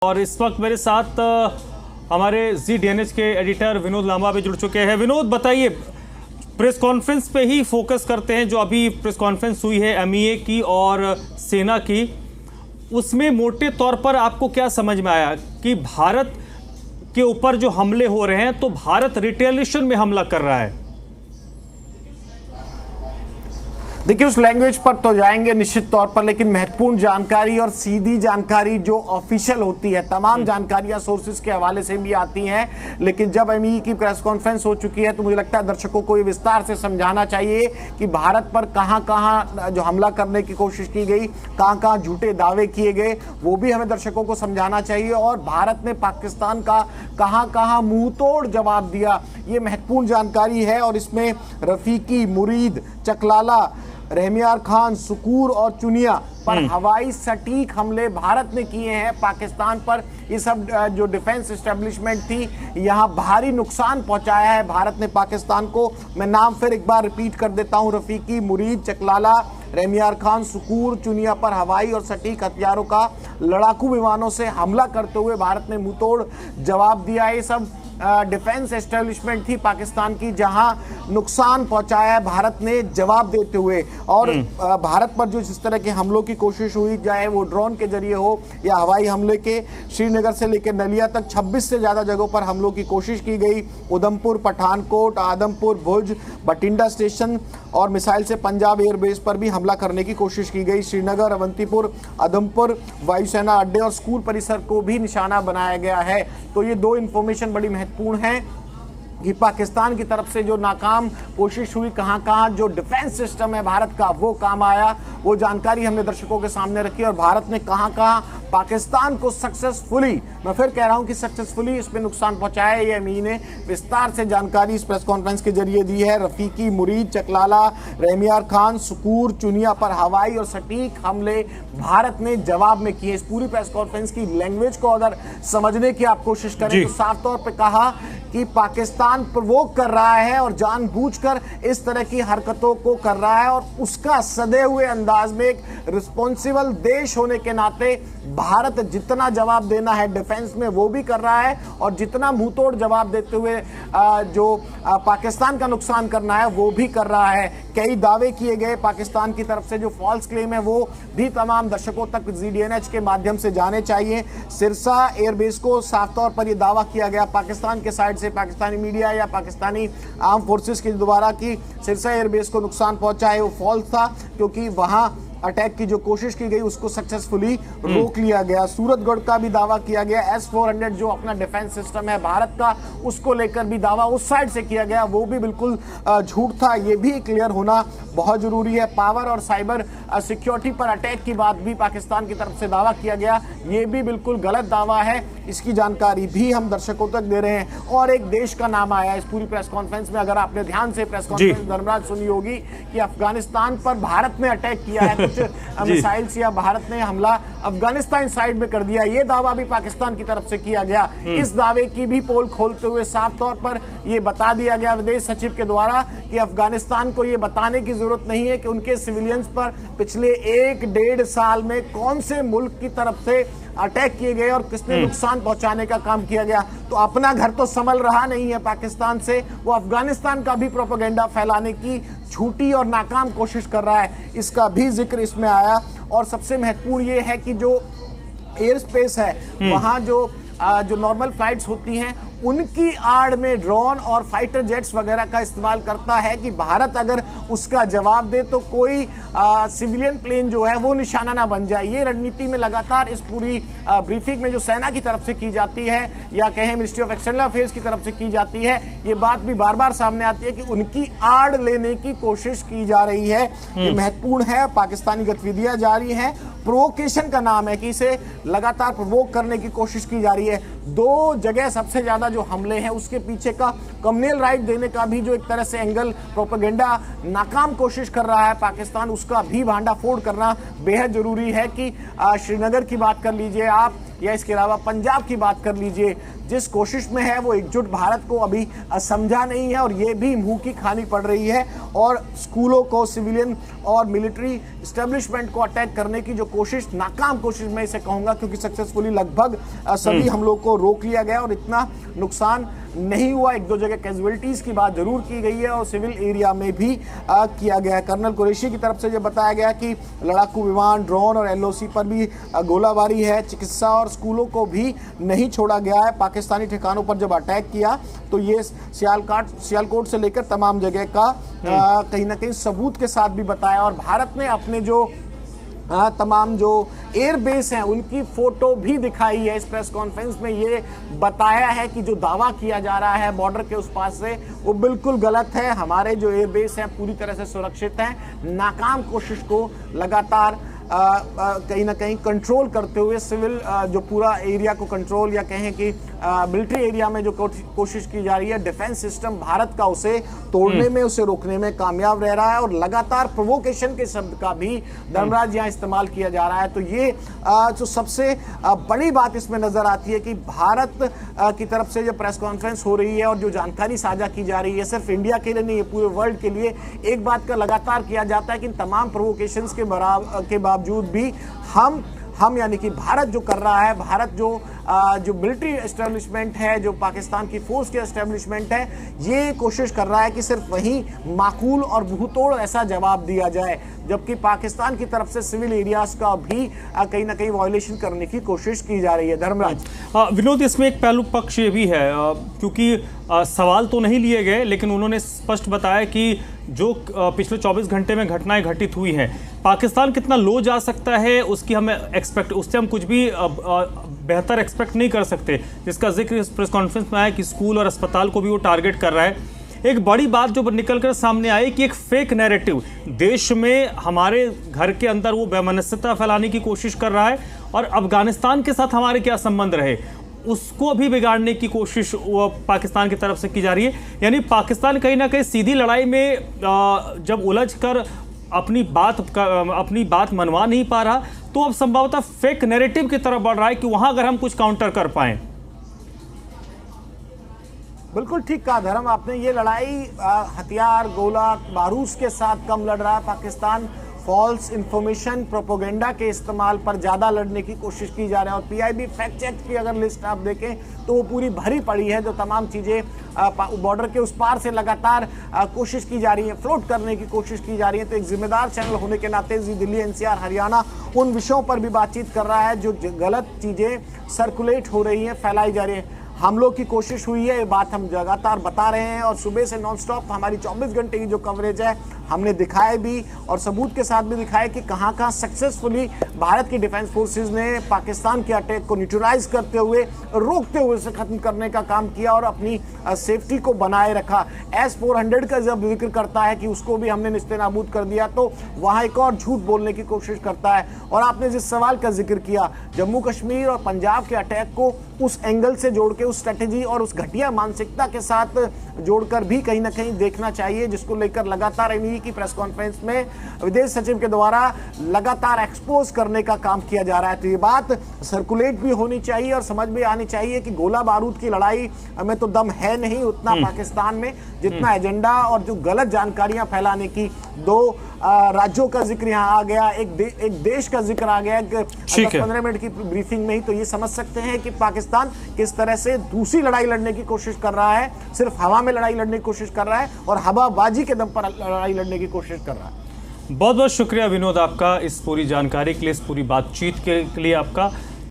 और इस वक्त मेरे साथ हमारे ZDNH के एडिटर विनोद लांबा भी जुड़ चुके हैं। विनोद, बताइए, प्रेस कॉन्फ्रेंस पे ही फोकस करते हैं। जो अभी प्रेस कॉन्फ्रेंस हुई है MEA की और सेना की, उसमें मोटे तौर पर आपको क्या समझ में आया कि भारत के ऊपर जो हमले हो रहे हैं तो भारत रिटेलिएशन में हमला कर रहा है? देखिए, उस लैंग्वेज पर तो जाएंगे निश्चित तौर पर, लेकिन महत्वपूर्ण जानकारी और सीधी जानकारी जो ऑफिशियल होती है, तमाम जानकारियां सोर्सेज के हवाले से भी आती हैं। लेकिन जब MEA की प्रेस कॉन्फ्रेंस हो चुकी है तो मुझे लगता है दर्शकों को ये विस्तार से समझाना चाहिए कि भारत पर कहां कहां जो हमला करने की कोशिश की गई, कहां कहां झूठे दावे किए गए, वो भी हमें दर्शकों को समझाना चाहिए। और भारत ने पाकिस्तान का कहां कहां मुंह तोड़ जवाब दिया, ये महत्वपूर्ण जानकारी है। और इसमें रफीकी, मुरीद, चकलाला, रहमियार खान, सुकूर और चुनिया पर हवाई सटीक हमले भारत ने किए हैं पाकिस्तान पर। ये सब जो डिफेंस एस्टेब्लिशमेंट थी, यहाँ भारी नुकसान पहुंचाया है भारत ने पाकिस्तान को। मैं नाम फिर एक बार रिपीट कर देता हूं, रफीकी, मुरीद, चकलाला, रहमियार खान, सुकूर, चुनिया पर हवाई और सटीक हथियारों का लड़ाकू विमानों से हमला करते हुए भारत ने मुंहतोड़ जवाब दिया। ये सब डिफेंस एस्टेब्लिशमेंट थी पाकिस्तान की, जहां नुकसान पहुंचाया है भारत ने जवाब देते हुए। और भारत पर जो जिस तरह के हमलों की कोशिश हुई, चाहे वो ड्रोन के जरिए हो या हवाई हमले के, श्रीनगर से लेकर नलिया तक 26 से ज्यादा जगहों पर हमलों की कोशिश की गई। उधमपुर, पठानकोट, आदमपुर, भुज, बठिंडा स्टेशन और मिसाइल से पंजाब एयरबेस पर भी हमला करने की कोशिश की गई। श्रीनगर, अवंतीपुर, आदमपुर वायुसेना अड्डे और स्कूल परिसर को भी निशाना बनाया गया है। तो ये दो इंफॉर्मेशन बड़ी महत्वपूर्ण है कि पाकिस्तान की तरफ से जो नाकाम कोशिश हुई, कहां-कहां जो डिफेंस सिस्टम है भारत का वो काम आया, वो जानकारी हमने दर्शकों के सामने रखी। और भारत ने कहां-कहां पाकिस्तान को सक्सेसफुली, मैं फिर कह रहा हूं कि सक्सेसफुली इसमें नुकसान पहुंचाया है, ये MEA ने विस्तार से जानकारी इस प्रेस कॉन्फ्रेंस के जरिए दी है। रफीकी, मुरीद, चकलाला, रहमियार खान, सुकूर, चुनिया पर हवाई और सटीक हमले भारत ने जवाब में किए। इस पूरी प्रेस कॉन्फ्रेंस की लैंग्वेज को अगर समझने की आप कोशिश करें तो साफ तौर पर कहा कि पाकिस्तान प्रोवोक कर रहा है और जानबूझकर इस तरह की हरकतों को कर रहा है, और उसका सदे हुए अंदाज में एक रिस्पॉन्सिबल देश होने के नाते भारत जितना जवाब देना है डिफेंस में वो भी कर रहा है, और जितना मुंहतोड़ जवाब देते हुए जो पाकिस्तान का नुकसान करना है वो भी कर रहा है। कई दावे किए गए पाकिस्तान की तरफ से, जो फॉल्स क्लेम है वो भी तमाम दर्शकों तक ZDNH के माध्यम से जाने चाहिए। सिरसा एयरबेस को साफ तौर पर यह दावा किया गया पाकिस्तान के साइड से, पाकिस्तानी मीडिया या पाकिस्तानी आर्म फोर्सेस के द्वारा, कि सिरसा एयरबेस को नुकसान पहुंचा है, वो फॉल्स था, क्योंकि वहां अटैक की जो कोशिश की गई उसको सक्सेसफुली रोक लिया गया। सूरतगढ़ का भी दावा किया गया, S-400 जो अपना डिफेंस सिस्टम है भारत का, उसको लेकर भी दावा उस साइड से किया गया, वो भी बिल्कुल झूठ था। ये भी क्लियर होना बहुत जरूरी है। पावर और साइबर सिक्योरिटी पर अटैक की बात भी पाकिस्तान की तरफ से दावा किया गया, ये भी बिल्कुल गलत दावा है। इसकी जानकारी भी हम दर्शकों तक दे रहे हैं। और एक देश का नाम आया इस पूरी प्रेस कॉन्फ्रेंस में, अगर आपने ध्यान से प्रेस कॉन्फ्रेंस धर्मराज सुनी होगी, कि अफगानिस्तान पर भारत ने अटैक किया है, मिसाइल्स या भारत ने हमला अफगानिस्तान साइड में कर दिया, ये दावा भी पाकिस्तान की तरफ से किया गया। इस दावे की भी पोल खोलते हुए साफ तौर पर यह बता दिया गया विदेश सचिव के द्वारा कि अफगानिस्तान को यह बताने की जरूरत नहीं है कि उनके सिविलियंस पर पिछले 1-1.5 साल में कौन से मुल्क की तरफ से अटैक किए गए और किसने नुकसान पहुंचाने का काम किया गया। तो अपना घर तो संभल रहा नहीं है पाकिस्तान से, वो अफगानिस्तान का भी प्रोपेगेंडा फैलाने की झूठी और नाकाम कोशिश कर रहा है, इसका भी जिक्र इसमें आया। और सबसे महत्वपूर्ण ये है कि जो एयर स्पेस है वहां जो नॉर्मल फ्लाइट्स होती हैं, उनकी आड़ में ड्रोन और फाइटर जेट्स वगैरह का इस्तेमाल करता है कि भारत अगर उसका जवाब दे तो कोई सिविलियन प्लेन जो है वो निशाना ना बन जाए। ये रणनीति में लगातार इस पूरी ब्रीफिंग में जो सेना की तरफ से की जाती है या कहें मिनिस्ट्री ऑफ एक्सटर्नल अफेयर्स की तरफ से की जाती है, ये बात भी बार बार सामने आती है कि उनकी आड़ लेने की कोशिश की जा रही है। ये महत्वपूर्ण है। पाकिस्तानी गतिविधियां जारी हैं, प्रोवोकेशन का नाम है कि इसे लगातार प्रोवोक करने की कोशिश की जा रही है। 2 जगह सबसे ज्यादा जो हमले हैं उसके पीछे का कम्युनल राइट देने का भी जो एक तरह से एंगल, प्रोपेगेंडा नाकाम कोशिश कर रहा है पाकिस्तान, उसका भी भांडाफोड़ करना बेहद जरूरी है। कि श्रीनगर की बात कर लीजिए आप, या इसके अलावा पंजाब की बात कर लीजिए, जिस कोशिश में है वो एकजुट भारत को अभी समझा नहीं है और ये भी मुंह की खानी पड़ रही है। और स्कूलों को, सिविलियन और मिलिट्री एस्टेब्लिशमेंट को अटैक करने की जो कोशिश, नाकाम कोशिश मैं इसे कहूंगा, क्योंकि सक्सेसफुली लगभग सभी हम लोग को रोक लिया गया और इतना नुकसान नहीं हुआ। एक दो जगह कैजुअलिटीज की बात जरूर की गई है और सिविल एरिया में भी किया गया है। कर्नल कुरैशी की तरफ से ये बताया गया कि लड़ाकू विमान, ड्रोन और एलओसी पर भी गोलाबारी है। चिकित्सा और स्कूलों को भी नहीं छोड़ा गया है। पाकिस्तानी ठिकानों पर जब अटैक किया तो ये सियालकोट से लेकर तमाम जगह का कहीं ना कहीं सबूत के साथ भी बताया। और भारत ने अपने जो तमाम जो एयरबेस हैं उनकी फोटो भी दिखाई है इस प्रेस कॉन्फ्रेंस में। ये बताया है कि जो दावा किया जा रहा है बॉर्डर के उस पास से वो बिल्कुल गलत है। हमारे जो एयरबेस हैं पूरी तरह से सुरक्षित हैं। नाकाम कोशिश को लगातार कहीं ना कहीं कंट्रोल करते हुए सिविल जो पूरा एरिया को कंट्रोल या कहें कि मिलिट्री एरिया में जो कोशिश की जा रही है, डिफेंस सिस्टम भारत का उसे तोड़ने में, उसे रोकने में कामयाब रह रहा है। और लगातार प्रोवोकेशन के शब्द का भी धर्मराज यहाँ इस्तेमाल किया जा रहा है। तो ये जो सबसे बड़ी बात इसमें नजर आती है कि भारत की तरफ से जो प्रेस कॉन्फ्रेंस हो रही है और जो जानकारी साझा की जा रही है, सिर्फ इंडिया के लिए नहीं, ये पूरे वर्ल्ड के लिए एक बात का लगातार किया जाता है कि इन तमाम प्रोवोकेशंस के बावजूद भी हम यानी कि भारत जो कर रहा है, भारत जो मिलिट्री एस्टेब्लिशमेंट है, जो पाकिस्तान की फोर्स के एस्टेब्लिशमेंट है, ये कोशिश कर रहा है कि सिर्फ वहीं माकूल और मुंहतोड़ ऐसा जवाब दिया जाए, जबकि पाकिस्तान की तरफ से सिविल एरियाज का भी कहीं ना कहीं वायलेशन करने की कोशिश की जा रही है। धर्मराज, विनोद, इसमें एक पहलू पक्ष ये भी है, क्योंकि सवाल तो नहीं लिए गए लेकिन उन्होंने स्पष्ट बताया कि जो पिछले 24 घंटे में घटनाएं घटित हुई हैं, पाकिस्तान कितना लो जा सकता है उससे हम कुछ भी बेहतर एक्सपेक्ट नहीं कर सकते, जिसका जिक्र इस प्रेस कॉन्फ्रेंस में आया कि स्कूल और अस्पताल को भी वो टारगेट कर रहा है। एक बड़ी बात जो निकलकर सामने आई कि एक फेक नैरेटिव देश में हमारे घर के अंदर वो वैमनस्यता फैलाने की कोशिश कर रहा है और अफगानिस्तान के साथ हमारे क्या संबंध रहे उसको भी बिगाड़ने की कोशिश वो पाकिस्तान की तरफ से की जा रही है। यानी पाकिस्तान कहीं ना कहीं सीधी लड़ाई में जब उलझ कर अपनी बात मनवा नहीं पा रहा तो अब संभवतः फेक नैरेटिव की तरफ बढ़ रहा है कि वहां अगर हम कुछ काउंटर कर पाए। बिल्कुल ठीक कहा धर्म आपने। ये लड़ाई हथियार, गोला बारूद के साथ कम लड़ रहा है पाकिस्तान। फॉल्स इंफॉर्मेशन, प्रोपोगेंडा के इस्तेमाल पर ज़्यादा लड़ने की कोशिश की जा रही है। और पीआईबी फैक्ट चेक की अगर लिस्ट आप देखें तो वो पूरी भरी पड़ी है। जो तमाम चीज़ें बॉर्डर के उस पार से लगातार कोशिश की जा रही है, फ्लोट करने की कोशिश की जा रही है। तो एक जिम्मेदार चैनल होने के नाते जी दिल्ली, एनसीआर, हरियाणा उन विषयों पर भी बातचीत कर रहा है जो गलत चीज़ें सर्कुलेट हो रही हैं, फैलाई जा रही है। हमलों की कोशिश हुई है, ये बात हम लगातार बता रहे हैं और सुबह से नॉनस्टॉप हमारी 24 घंटे की जो कवरेज है हमने दिखाए भी और सबूत के साथ भी दिखाए कि कहां कहां सक्सेसफुली भारत की डिफेंस फोर्सेस ने पाकिस्तान के अटैक को न्यूट्रलाइज करते हुए, रोकते हुए उसे खत्म करने का काम किया और अपनी सेफ्टी को बनाए रखा। S-400 का जब जिक्र करता है कि उसको भी हमने निस्तेनाबूद कर दिया तो वहां एक और झूठ बोलने की कोशिश करता है। और आपने जिस सवाल का जिक्र किया, जम्मू कश्मीर और पंजाब के अटैक को उस एंगल से जोड़ के, उस स्ट्रेटेजी और उस घटिया मानसिकता के साथ जोड़कर भी कहीं ना कहीं देखना चाहिए, जिसको लेकर लगातार एमई की प्रेस कॉन्फ्रेंस में विदेश सचिव के द्वारा लगातार एक्सपोज करने का काम किया जा रहा है। तो ये बात सर्कुलेट भी होनी चाहिए और समझ में आनी चाहिए कि गोला बारूद की लड़ाई में तो दम है नहीं उतना पाकिस्तान में, जितना एजेंडा और जो गलत जानकारियां फैलाने की। दो राज्यों का जिक्र यहाँ आ गया, एक देश का जिक्र आ गया 10-15 मिनट की ब्रीफिंग में ही, तो ये समझ सकते हैं कि पाकिस्तान किस तरह से दूसरी लड़ाई लड़ने की कोशिश कर रहा है। सिर्फ हवा में लड़ाई लड़ने की कोशिश कर रहा है और हवाबाजी के दम पर लड़ाई लड़ने की कोशिश कर रहा है। बहुत बहुत शुक्रिया विनोद आपका इस पूरी जानकारी के लिए, इस पूरी बातचीत के लिए आपका।